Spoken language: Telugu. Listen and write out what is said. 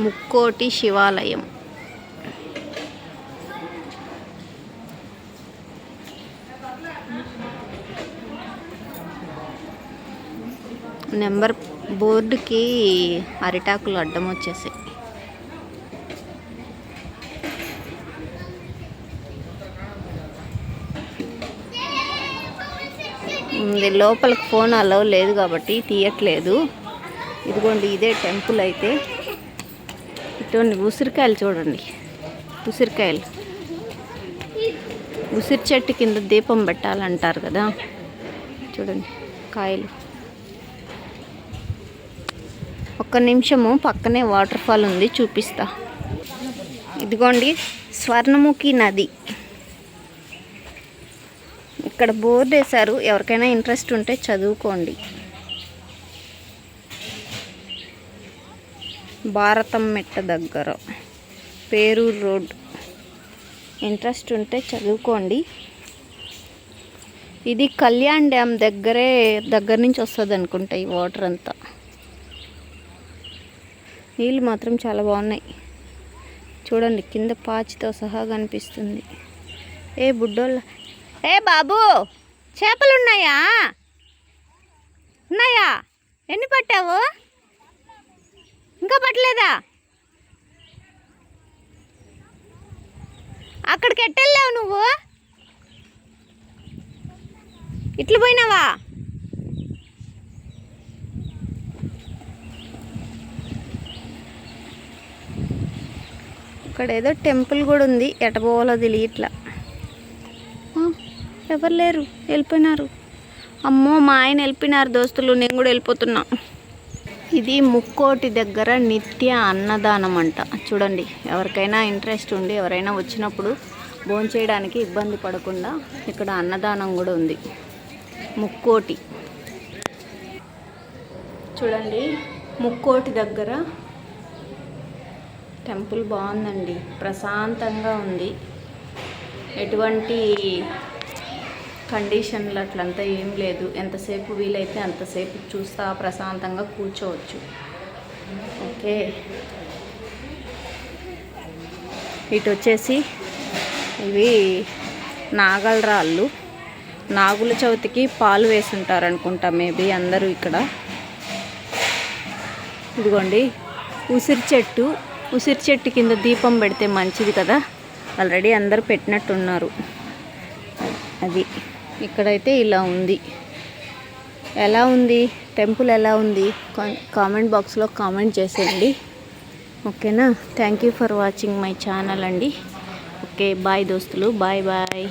ముక్కోటి శివాలయం. నెంబర్ బోర్డుకి అరిటాకులు అడ్డం వచ్చేసాయి. లోపలికి ఫోన్ అలౌ లేదు కాబట్టి తీయట్లేదు. ఇదిగోండి, ఇదే టెంపుల్. అయితే ఇటువంటి ఉసిరికాయలు చూడండి, ఉసిరికాయలు. ఉసిరి చెట్టు కింద దీపం పెట్టాలంటారు కదా, చూడండి కాయలు. ఒక్క నిమిషము, పక్కనే వాటర్ ఫాల్ ఉంది, చూపిస్తా. ఇదిగోండి స్వర్ణముఖి నది. ఇక్కడ బోర్డు వేశారు, ఎవరికైనా ఇంట్రెస్ట్ ఉంటే చదువుకోండి. భారతం మెట్ట దగ్గర పేరూరు రోడ్. ఇంట్రెస్ట్ ఉంటే చదువుకోండి. ఇది కళ్యాణ్ డ్యామ్ దగ్గర నుంచి వస్తుంది అనుకుంటా ఈ వాటర్ అంతా. నీళ్ళు మాత్రం చాలా బాగున్నాయి చూడండి, కింద పాచితో సహా కనిపిస్తుంది. ఏ బుడ్డోళ్ళ, ఏ బాబు, చేపలు ఉన్నాయా? ఉన్నాయా? ఎన్ని పట్టావు? ఇంకా పట్టలేదా? అక్కడికి ఎట్టెళ్ళావు నువ్వు? ఇట్లు పోయినావా? ఇక్కడ ఏదో టెంపుల్ కూడా ఉంది, ఎట పోవాలో తెలియట్లా. ఎవరు లేరు, వెళ్ళిపోయినారు. అమ్మో, మా ఆయన వెళ్ళిపోయినారు దోస్తులు, నేను కూడా వెళ్ళిపోతున్నా. ఇది ముక్కోటి దగ్గర నిత్య అన్నదానం అంట. చూడండి, ఎవరికైనా ఇంట్రెస్ట్ ఉండి ఎవరైనా వచ్చినప్పుడు భోంచేయడానికి ఇబ్బంది పడకుండా ఇక్కడ అన్నదానం కూడా ఉంది. ముక్కోటి చూడండి, ముక్కోటి దగ్గర టెంపుల్ బాగుందండి, ప్రశాంతంగా ఉంది. ఎటువంటి కండిషన్లు అట్లంతా ఏం లేదు. ఎంతసేపు వీలైతే అంతసేపు చూస్తా ప్రశాంతంగా కూర్చోవచ్చు. ఓకే, ఇటు వచ్చేసి ఇవి నాగల రాళ్ళు. నాగుల చవితికి పాలు వేసుంటారు అనుకుంటా మేబీ అందరూ ఇక్కడ. ఇదిగోండి ఉసిరి చెట్టు. ఉసిరి చెట్టు కింద దీపం పెడితే మంచిది కదా, ఆల్రెడీ అందరూ పెట్టినట్టున్నారు. అది ఇక్కడైతే ఇలా ఉంది. ఎలా ఉంది టెంపుల్, ఎలా ఉంది కామెంట్ బాక్స్లో కామెంట్ చేసేయండి. ఓకేనా? Thank you for watching my channel అండి. ఓకే, బాయ్ దోస్తులు, బాయ్ బాయ్.